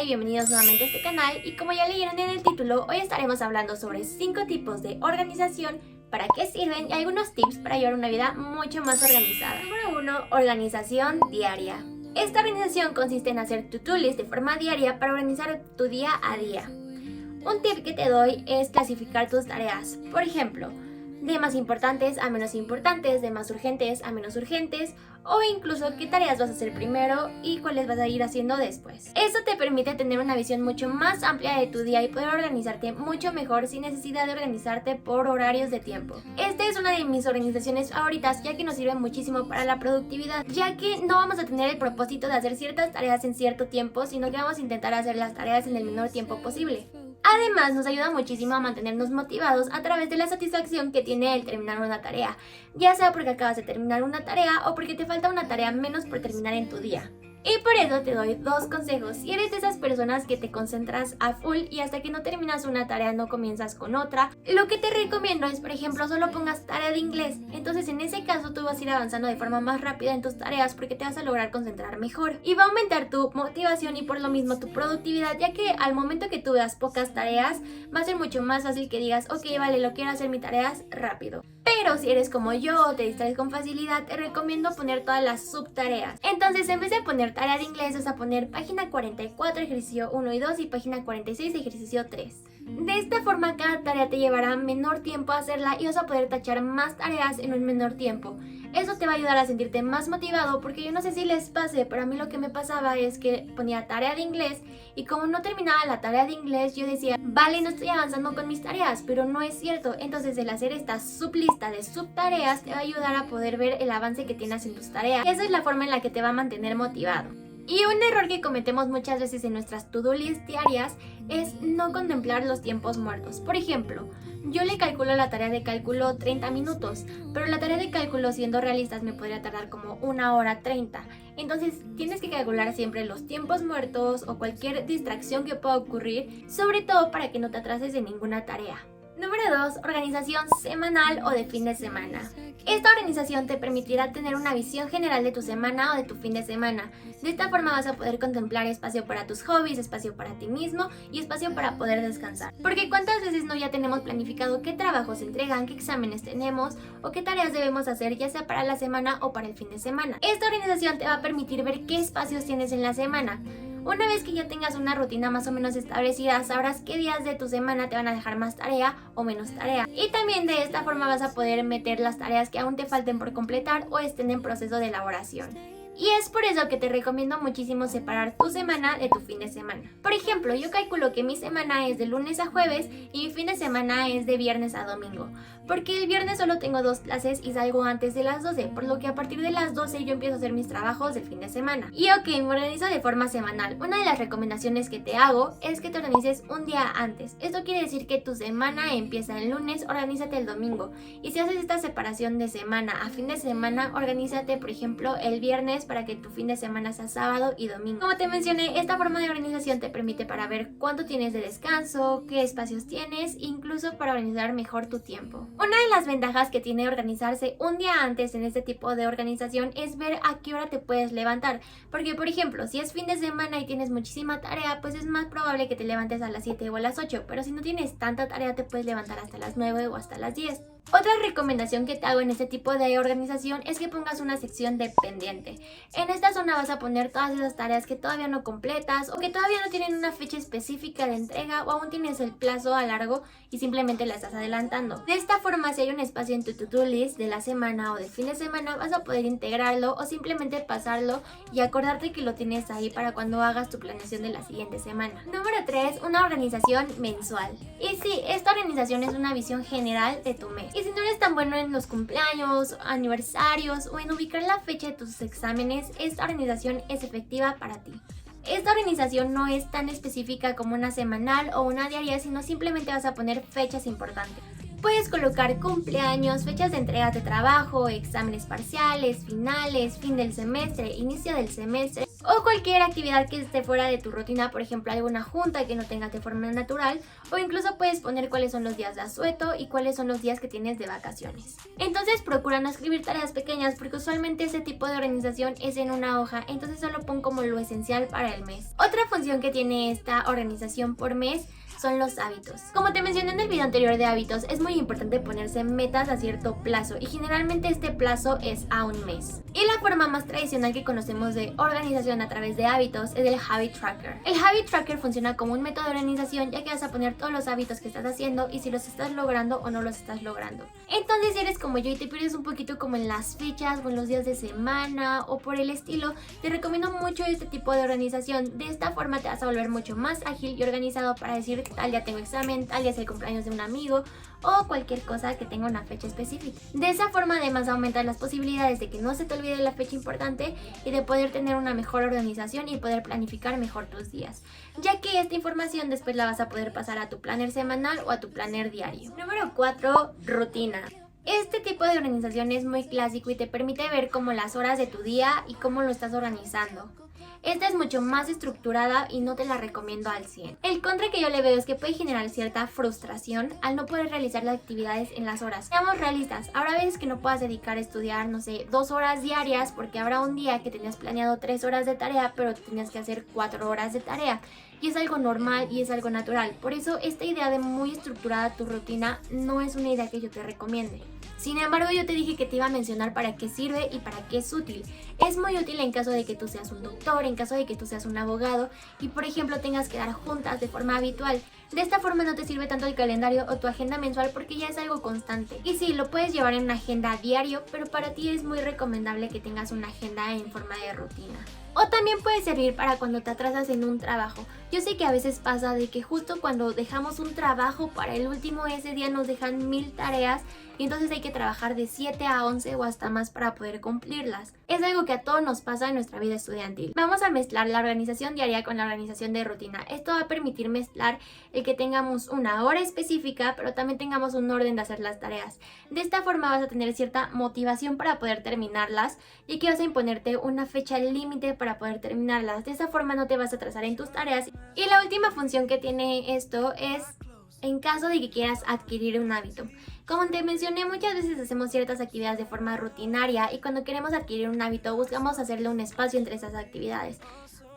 bienvenidos nuevamente a este canal y como ya leyeron en el título, hoy estaremos hablando sobre 5 tipos de organización, para qué sirven y algunos tips para llevar una vida mucho más organizada. Número 1. Organización diaria. Esta organización consiste en hacer to-do list de forma diaria para organizar tu día a día. Un tip que te doy es clasificar tus tareas. Por ejemplo, de más importantes a menos importantes, de más urgentes a menos urgentes, o incluso qué tareas vas a hacer primero y cuáles vas a ir haciendo después. Esto te permite tener una visión mucho más amplia de tu día y poder organizarte mucho mejor sin necesidad de organizarte por horarios de tiempo. Esta es una de mis organizaciones favoritas, ya que nos sirve muchísimo para la productividad, ya que no vamos a tener el propósito de hacer ciertas tareas en cierto tiempo, sino que vamos a intentar hacer las tareas en el menor tiempo posible. Además, nos ayuda muchísimo a mantenernos motivados a través de la satisfacción que tiene el terminar una tarea, ya sea porque acabas de terminar una tarea o porque te falta una tarea menos por terminar en tu día. Y por eso te doy 2 consejos. Si eres de esas personas que te concentras a full y hasta que no terminas una tarea no comienzas con otra, lo que te recomiendo es, por ejemplo, solo pongas tarea de inglés. Entonces en ese caso tú vas a ir avanzando de forma más rápida en tus tareas porque te vas a lograr concentrar mejor. Y va a aumentar tu motivación y por lo mismo tu productividad, ya que al momento que tú veas pocas tareas va a ser mucho más fácil que digas, ok, vale, lo quiero hacer mis tareas rápido. Pero si eres como yo o te distraes con facilidad, te recomiendo poner todas las subtareas. Entonces en vez de poner tarea de inglés vas a poner página 44 ejercicio 1 y 2 y página 46 ejercicio 3. De esta forma cada tarea te llevará menor tiempo a hacerla y vas a poder tachar más tareas en un menor tiempo. Eso te va a ayudar a sentirte más motivado porque yo no sé si les pase, pero a mí lo que me pasaba es que ponía tarea de inglés y como no terminaba la tarea de inglés yo decía, vale, no estoy avanzando con mis tareas, pero no es cierto. Entonces el hacer esta sublista de subtareas te va a ayudar a poder ver el avance que tienes en tus tareas. Esa es la forma en la que te va a mantener motivado. Y un error que cometemos muchas veces en nuestras to-do list diarias es no contemplar los tiempos muertos. Por ejemplo, yo le calculo la tarea de cálculo 30 minutos, pero la tarea de cálculo, siendo realistas, me podría tardar como 1 hora 30. Entonces tienes que calcular siempre los tiempos muertos o cualquier distracción que pueda ocurrir, sobre todo para que no te atrases en ninguna tarea. Número 2. Organización semanal o de fin de semana. Esta organización te permitirá tener una visión general de tu semana o de tu fin de semana. De esta forma vas a poder contemplar espacio para tus hobbies, espacio para ti mismo y espacio para poder descansar. Porque cuántas veces no ya tenemos planificado qué trabajos se entregan, qué exámenes tenemos o qué tareas debemos hacer, ya sea para la semana o para el fin de semana. Esta organización te va a permitir ver qué espacios tienes en la semana. Una vez que ya tengas una rutina más o menos establecida, sabrás qué días de tu semana te van a dejar más tarea o menos tarea. Y también de esta forma vas a poder meter las tareas que aún te falten por completar o estén en proceso de elaboración. Y es por eso que te recomiendo muchísimo separar tu semana de tu fin de semana. Por ejemplo, yo calculo que mi semana es de lunes a jueves y mi fin de semana es de viernes a domingo. Porque el viernes solo tengo 2 clases y salgo antes de las 12, por lo que a partir de las 12 yo empiezo a hacer mis trabajos del fin de semana. Y ok, me organizo de forma semanal. Una de las recomendaciones que te hago es que te organices un día antes. Esto quiere decir que tu semana empieza el lunes, organízate el domingo. Y si haces esta separación de semana a fin de semana, organízate por ejemplo el viernes para que tu fin de semana sea sábado y domingo. Como te mencioné, esta forma de organización te permite para ver cuánto tienes de descanso, qué espacios tienes, incluso para organizar mejor tu tiempo. Una de las ventajas que tiene organizarse un día antes en este tipo de organización es ver a qué hora te puedes levantar. Porque por ejemplo, si es fin de semana y tienes muchísima tarea, pues es más probable que te levantes a las 7 o a las 8, pero si no tienes tanta tarea te puedes levantar hasta las 9 o hasta las 10. Otra recomendación que te hago en este tipo de organización es que pongas una sección de pendiente. En esta zona vas a poner todas esas tareas que todavía no completas o que todavía no tienen una fecha específica de entrega o aún tienes el plazo a largo y simplemente la estás adelantando. De esta forma, si hay un espacio en tu to-do list de la semana o del fin de semana, vas a poder integrarlo o simplemente pasarlo y acordarte que lo tienes ahí para cuando hagas tu planeación de la siguiente semana. Número 3. Una organización mensual. Y sí, esta organización es una visión general de tu mes. Y si no eres tan bueno en los cumpleaños, aniversarios o en ubicar la fecha de tus exámenes, esta organización es efectiva para ti. Esta organización no es tan específica como una semanal o una diaria, sino simplemente vas a poner fechas importantes. Puedes colocar cumpleaños, fechas de entregas de trabajo, exámenes parciales, finales, fin del semestre, inicio del semestre o cualquier actividad que esté fuera de tu rutina, por ejemplo alguna junta que no tengas de forma natural, o incluso puedes poner cuáles son los días de asueto y cuáles son los días que tienes de vacaciones. Entonces procura no escribir tareas pequeñas porque usualmente ese tipo de organización es en una hoja, entonces solo pon como lo esencial para el mes. Otra función que tiene esta organización por mes son los hábitos. Como te mencioné en el video anterior de hábitos, es muy importante ponerse metas a cierto plazo y generalmente este plazo es a un mes. Y la forma más tradicional que conocemos de organización a través de hábitos es el Habit Tracker. El Habit Tracker funciona como un método de organización ya que vas a poner todos los hábitos que estás haciendo y si los estás logrando o no los estás logrando. Entonces si eres como yo y te pierdes un poquito como en las fechas o en los días de semana o por el estilo, te recomiendo mucho este tipo de organización. De esta forma te vas a volver mucho más ágil y organizado para decir tal día tengo examen, tal día es el cumpleaños de un amigo o cualquier cosa que tenga una fecha específica. De esa forma además aumentas las posibilidades de que no se te olvide la fecha importante y de poder tener una mejor organización y poder planificar mejor tus días, ya que esta información después la vas a poder pasar a tu planner semanal o a tu planner diario. Número 4. Rutina. Este tipo de organización es muy clásico y te permite ver como las horas de tu día y cómo lo estás organizando. Esta es mucho más estructurada y no te la recomiendo al 100. El contra que yo le veo es que puede generar cierta frustración al no poder realizar las actividades en las horas. Seamos realistas, habrá veces que no puedas dedicar a estudiar, no sé, 2 horas diarias porque habrá un día que tenías planeado 3 horas de tarea pero tenías que hacer 4 horas de tarea. Y es algo normal y es algo natural. Por eso esta idea de muy estructurada tu rutina no es una idea que yo te recomiende. Sin embargo, yo te dije que te iba a mencionar para qué sirve y para qué es útil. Es muy útil en caso de que tú seas un doctor, en caso de que tú seas un abogado y por ejemplo tengas que dar juntas de forma habitual. De esta forma no te sirve tanto el calendario o tu agenda mensual porque ya es algo constante. Y sí, lo puedes llevar en una agenda diario, pero para ti es muy recomendable que tengas una agenda en forma de rutina. O también puede servir para cuando te atrasas en un trabajo. Yo sé que a veces pasa de que justo cuando dejamos un trabajo para el último ese día nos dejan 1000 tareas y entonces hay que trabajar de 7 a 11 o hasta más para poder cumplirlas. Es algo que a todos nos pasa en nuestra vida estudiantil. Vamos a mezclar la organización diaria con la organización de rutina. Esto va a permitir mezclar el que tengamos una hora específica, pero también tengamos un orden de hacer las tareas. De esta forma vas a tener cierta motivación para poder terminarlas y que vas a imponerte una fecha límite para poder terminarlas. De esa forma no te vas a atrasar en tus tareas. Y la última función que tiene esto es en caso de que quieras adquirir un hábito. Como te mencioné, muchas veces hacemos ciertas actividades de forma rutinaria y cuando queremos adquirir un hábito buscamos hacerle un espacio entre esas actividades.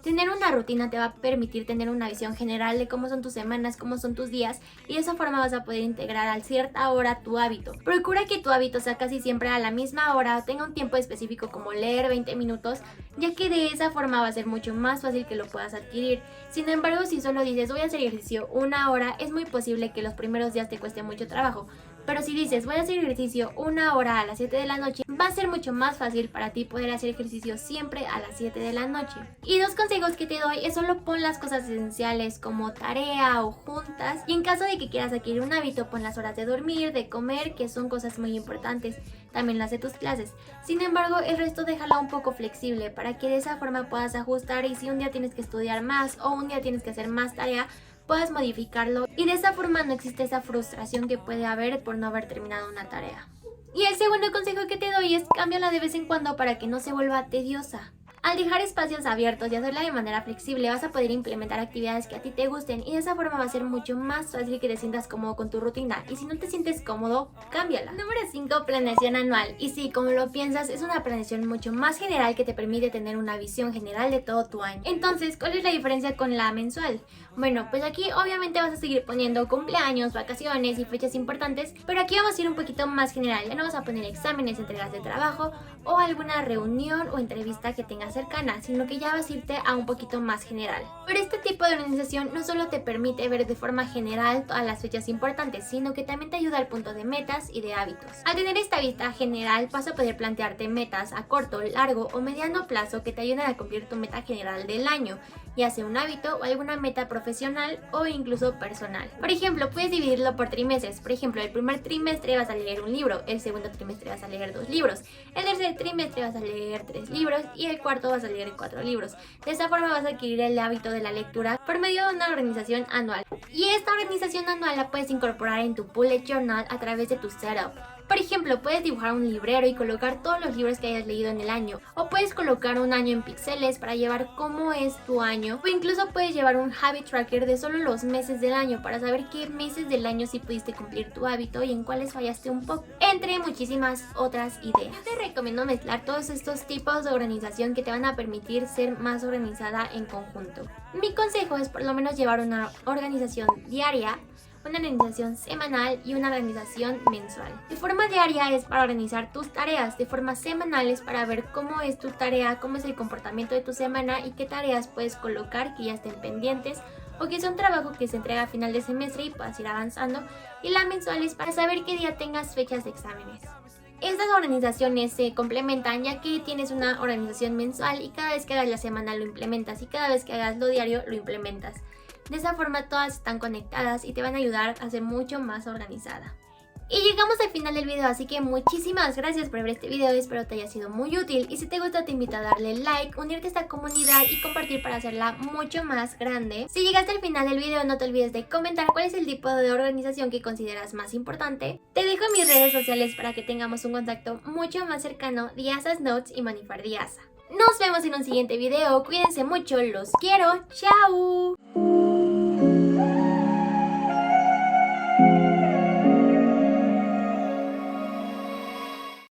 Tener una rutina te va a permitir tener una visión general de cómo son tus semanas, cómo son tus días y de esa forma vas a poder integrar a cierta hora tu hábito. Procura que tu hábito sea casi siempre a la misma hora o tenga un tiempo específico como leer 20 minutos, ya que de esa forma va a ser mucho más fácil que lo puedas adquirir. Sin embargo, si solo dices voy a hacer ejercicio 1 hora, es muy posible que los primeros días te cueste mucho trabajo. Pero si dices voy a hacer ejercicio 1 hora a las 7 de la noche, va a ser mucho más fácil para ti poder hacer ejercicio siempre a las 7 de la noche. Y 2 consejos que te doy es solo pon las cosas esenciales como tarea o juntas. Y en caso de que quieras adquirir un hábito, pon las horas de dormir, de comer, que son cosas muy importantes. También las de tus clases. Sin embargo, el resto déjala un poco flexible para que de esa forma puedas ajustar y si un día tienes que estudiar más o un día tienes que hacer más tarea, puedas modificarlo y de esa forma no existe esa frustración que puede haber por no haber terminado una tarea. Y el segundo consejo que te doy es cámbiala de vez en cuando para que no se vuelva tediosa. Al dejar espacios abiertos y hacerla de manera flexible vas a poder implementar actividades que a ti te gusten y de esa forma va a ser mucho más fácil que te sientas cómodo con tu rutina y si no te sientes cómodo, cámbiala. Número 5. Planeación anual. Y sí, como lo piensas, es una planeación mucho más general que te permite tener una visión general de todo tu año. Entonces, ¿cuál es la diferencia con la mensual? Bueno, pues aquí obviamente vas a seguir poniendo cumpleaños, vacaciones y fechas importantes, pero aquí vamos a ir un poquito más general. Ya no vas a poner exámenes, entregas de trabajo o alguna reunión o entrevista que tengas cercana, sino que ya vas a irte a un poquito más general. Pero este tipo de organización no solo te permite ver de forma general todas las fechas importantes, sino que también te ayuda al punto de metas y de hábitos. Al tener esta vista general vas a poder plantearte metas a corto, largo o mediano plazo que te ayuden a cumplir tu meta general del año, ya sea un hábito o alguna meta profesional o incluso personal. Por ejemplo, puedes dividirlo por trimestres. Por ejemplo, el primer trimestre vas a leer un libro, el segundo trimestre vas a leer 2 libros, el tercer trimestre vas a leer 3 libros y el cuarto vas a leer 4 libros. De esta forma vas a adquirir el hábito de la lectura por medio de una organización anual. Y esta organización anual la puedes incorporar en tu bullet journal a través de tu setup. Por ejemplo, puedes dibujar un librero y colocar todos los libros que hayas leído en el año. O puedes colocar un año en píxeles para llevar cómo es tu año. O incluso puedes llevar un habit tracker de solo los meses del año para saber qué meses del año sí pudiste cumplir tu hábito y en cuáles fallaste un poco. Entre muchísimas otras ideas. Yo te recomiendo mezclar todos estos tipos de organización que te van a permitir ser más organizada en conjunto. Mi consejo es por lo menos llevar una organización diaria, una organización semanal y una organización mensual. De forma diaria es para organizar tus tareas, de forma semanal es para ver cómo es tu tarea, cómo es el comportamiento de tu semana y qué tareas puedes colocar que ya estén pendientes o que es un trabajo que se entrega a final de semestre y puedas ir avanzando. Y la mensual es para saber qué día tengas fechas de exámenes. Estas organizaciones se complementan ya que tienes una organización mensual y cada vez que hagas la semana lo implementas y cada vez que hagas lo diario lo implementas. De esa forma todas están conectadas y te van a ayudar a ser mucho más organizada. Y llegamos al final del video, así que muchísimas gracias por ver este video, espero te haya sido muy útil y si te gusta te invito a darle like, unirte a esta comunidad y compartir para hacerla mucho más grande. Si llegaste al final del video no te olvides de comentar cuál es el tipo de organización que consideras más importante. Te dejo mis redes sociales para que tengamos un contacto mucho más cercano, Diazas Notes y Manifar Diaza. Nos vemos en un siguiente video, cuídense mucho, los quiero, chao.